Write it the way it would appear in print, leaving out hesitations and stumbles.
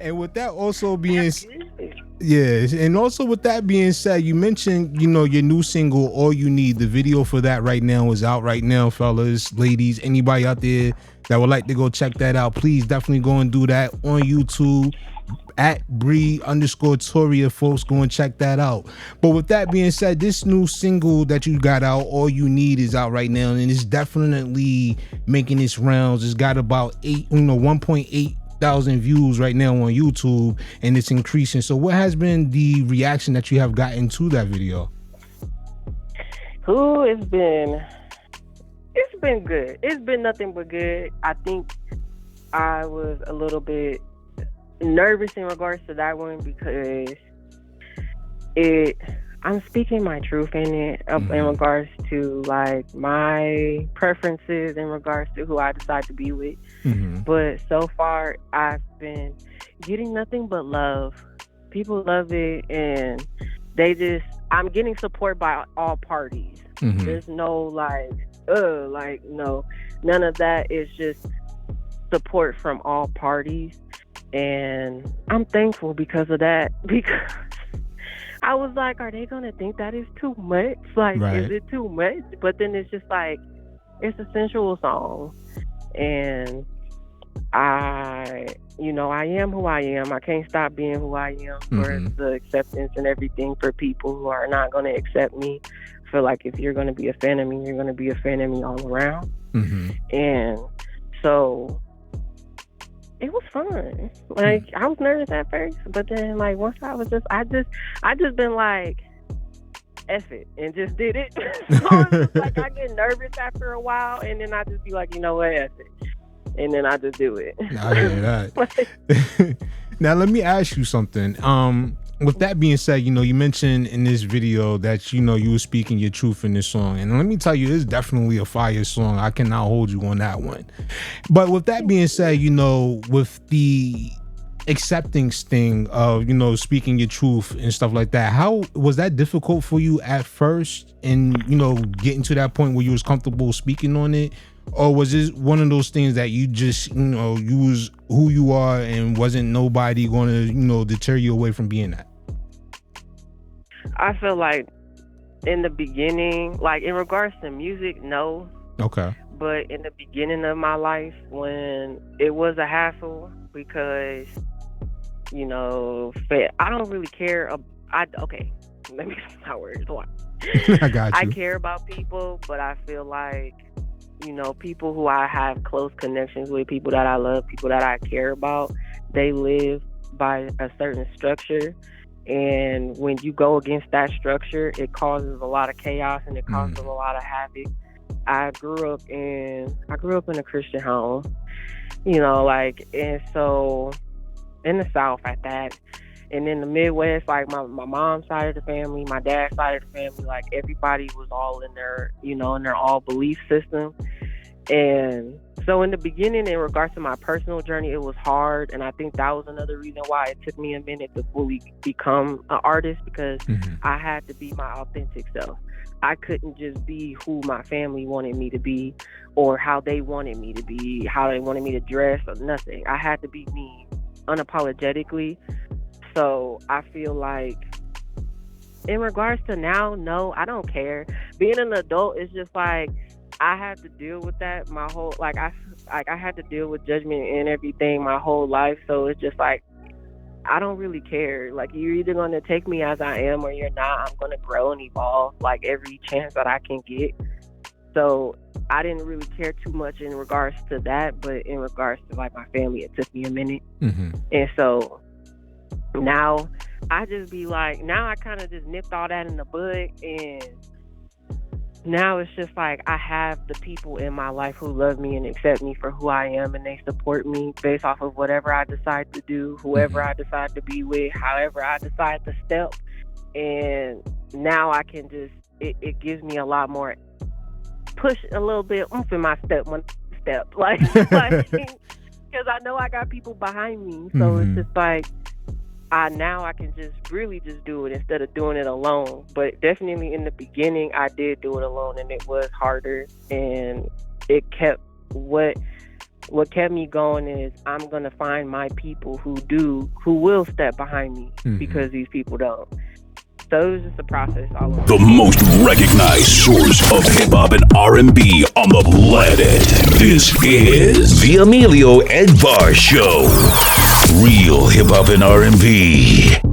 And with that also being That's good. yes, and also with that being said, you mentioned, your new single, All You Need. The video for that right now is out right now, fellas, ladies, anybody out there that would like to go check that out, please definitely go and do that on YouTube at Bri_Toria, folks. Go and check that out. But with that being said, this new single that you got out, All You Need, is out right now, and it's definitely making its rounds. It's got about 1.8 thousand views right now on YouTube, and it's increasing. So what has been the reaction that you have gotten to that video? Ooh, it's been good. It's been nothing but good. I think I was a little bit nervous in regards to that one because I'm speaking my truth in it, in regards to like my preferences in regards to who I decide to be with. But so far I've been getting nothing but love. People love it, and I'm getting support by all parties. There's no no, none of that. It's just support from all parties, and I'm thankful because of that, because I was like, are they gonna think that is too much? Like, Right. is it too much? But then it's just like, it's a sensual song, and I am who I am. I can't stop being who I am for the acceptance and everything for people who are not gonna accept me. I feel like if you're gonna be a fan of me, you're gonna be a fan of me all around. And so it was fun. Like, I was nervous at first, but then like once I just been like, F it, and just did it. So it's just like I get nervous after a while, and then I just be like, you know what, F it. And then I just do it. I hear that. Now let me ask you something. With that being said, you mentioned in this video that you were speaking your truth in this song, and let me tell you, it's definitely a fire song. I cannot hold you on that one. But with that being said, with the acceptance thing of speaking your truth and stuff like that, how was that difficult for you at first, and getting to that point where you was comfortable speaking on it? Or was this one of those things that you just, you was who you are, and wasn't nobody going to, deter you away from being that? I feel like in the beginning, like in regards to music, no. Okay. But in the beginning of my life, when it was a hassle, because, I don't really care. Okay, let me say my words. I got you. I care about people, but I feel like, people who I have close connections with, people that I love, people that I care about, they live by a certain structure. And when you go against that structure, it causes a lot of chaos, and it causes a lot of havoc. I grew up in a Christian home, and so in the South at that. And in the Midwest, like my mom's side of the family, my dad's side of the family, like everybody was all in their, in their all belief system. And so in the beginning, in regards to my personal journey, it was hard. And I think that was another reason why it took me a minute to fully become an artist, because I had to be my authentic self. I couldn't just be who my family wanted me to be, or how they wanted me to be, how they wanted me to dress, or nothing. I had to be me unapologetically. So I feel like in regards to now, no, I don't care. Being an adult is just like, I had to deal with that my whole, I had to deal with judgment and everything my whole life. So it's just like, I don't really care. Like, you're either going to take me as I am or you're not. I'm going to grow and evolve like every chance that I can get. So I didn't really care too much in regards to that. But in regards to like my family, it took me a minute. And so now I just be like, now I kind of just nipped all that in the bud, and now it's just like I have the people in my life who love me and accept me for who I am, and they support me based off of whatever I decide to do, whoever I decide to be with, however I decide to step. And now I can just, it gives me a lot more push, a little bit oomph in my step, like because I know I got people behind me. So it's just like, now I can just really just do it instead of doing it alone. But definitely in the beginning, I did do it alone, and it was harder, and it kept what what kept me going is I'm gonna find my people who will step behind me because these people don't. So it was just a process all along. The most recognized source of hip hop and R&B on the planet. This is the EMillio EgBar Show. Real hip hop and R&B.